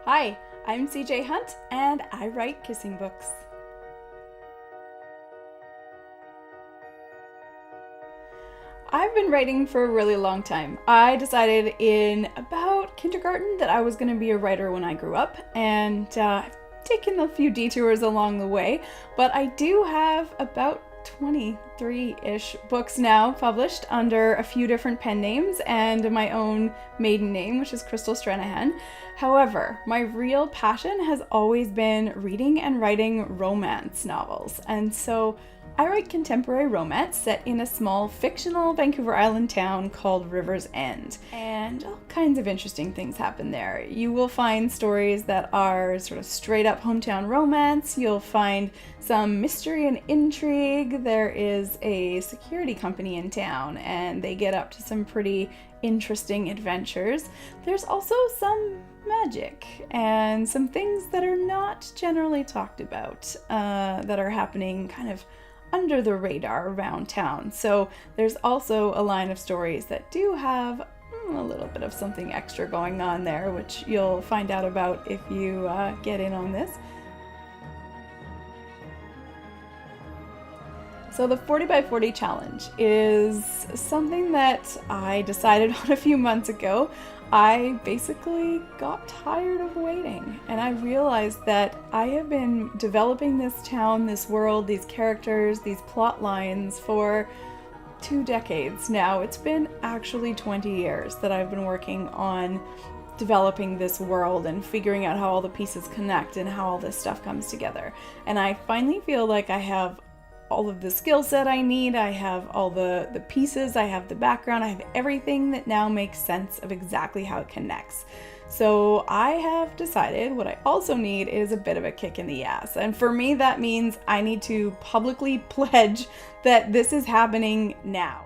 Hi, I'm CJ Hunt, and I write kissing books. I've been writing for a really long time. I decided in about kindergarten that I was going to be a writer when I grew up, and I've taken a few detours along the way, but I do have about 23-ish books now published under a few different pen names and my own maiden name, which is Crystal Stranahan. However, my real passion has always been reading and writing romance novels, and so I write contemporary romance set in a small fictional Vancouver Island town called River's End. And all kinds of interesting things happen there. You will find stories that are sort of straight up hometown romance. You'll find some mystery and intrigue. There is a security company in town and they get up to some pretty interesting adventures. There's also some magic and some things that are not generally talked about that are happening kind of under the radar around town. So there's also a line of stories that do have a little bit of something extra going on there, which you'll find out about if you get in on this. So the 40 by 40 challenge is something that I decided on a few months ago. I basically got tired of waiting, and I realized that I have been developing this town, this world, these characters, these plot lines for 2 decades now. It's been actually 20 years that I've been working on developing this world and figuring out how all the pieces connect and how all this stuff comes together. And I finally feel like I have all of the skill set I need, I have all the pieces, I have the background, I have everything that now makes sense of exactly how it connects. So I have decided what I also need is a bit of a kick in the ass. And for me, that means I need to publicly pledge that this is happening now.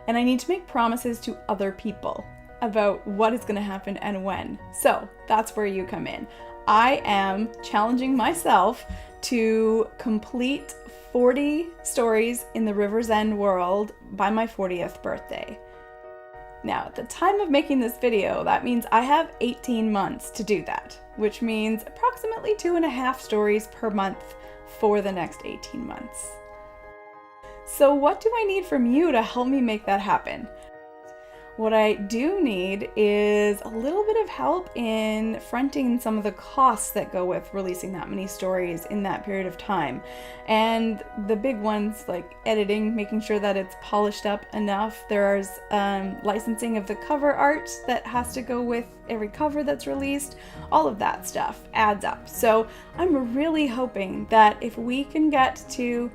And I need to make promises to other people about what is going to happen and when. So that's where you come in. I am challenging myself to complete 40 stories in the River's End world by my 40th birthday. Now, at the time of making this video, that means I have 18 months to do that, which means approximately 2.5 stories per month for the next 18 months. So what do I need from you to help me make that happen? What I do need is a little bit of help in fronting some of the costs that go with releasing that many stories in that period of time. And the big ones like editing, making sure that it's polished up enough. There's licensing of the cover art that has to go with every cover that's released. All of that stuff adds up. So I'm really hoping that if we can get to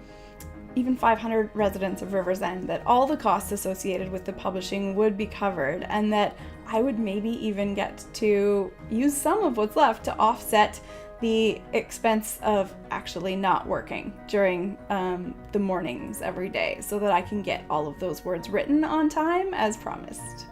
even 500 residents of River's End, that all the costs associated with the publishing would be covered, and that I would maybe even get to use some of what's left to offset the expense of actually not working during the mornings every day, so that I can get all of those words written on time as promised.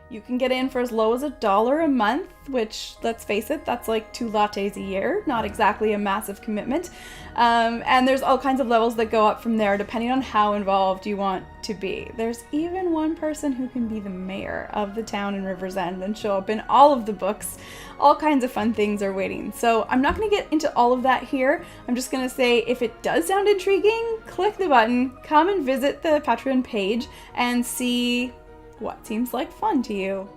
You can get in for as low as $1 a month, which, let's face it, that's like 2 lattes a year, not exactly a massive commitment. And there's all kinds of levels that go up from there depending on how involved you want to be. There's even one person who can be the mayor of the town in River's End and show up in all of the books. All kinds of fun things are waiting. So I'm not going to get into all of that here. I'm just going to say if it does sound intriguing, click the button, come and visit the Patreon page and see what seems like fun to you.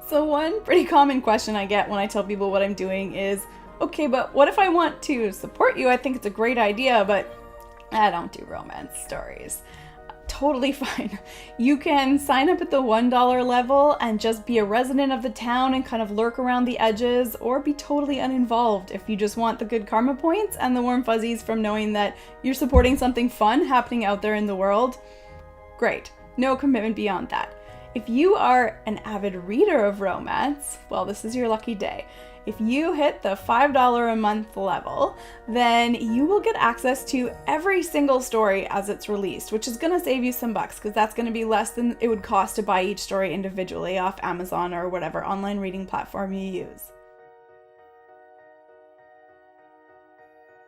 So one pretty common question I get when I tell people what I'm doing is, okay, but what if I want to support you? I think it's a great idea, but I don't do romance stories. Totally fine. You can sign up at the $1 level and just be a resident of the town and kind of lurk around the edges, or be totally uninvolved if you just want the good karma points and the warm fuzzies from knowing that you're supporting something fun happening out there in the world. Great. No commitment beyond that. If you are an avid reader of romance, well, this is your lucky day. If you hit the $5 a month level, then you will get access to every single story as it's released, which is going to save you some bucks because that's going to be less than it would cost to buy each story individually off Amazon or whatever online reading platform you use.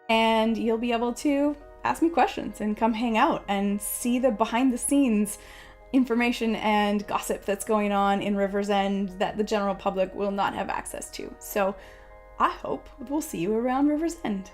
And you'll be able to ask me questions and come hang out and see the behind the scenes information and gossip that's going on in Riversend that the general public will not have access to. So I hope we'll see you around Riversend.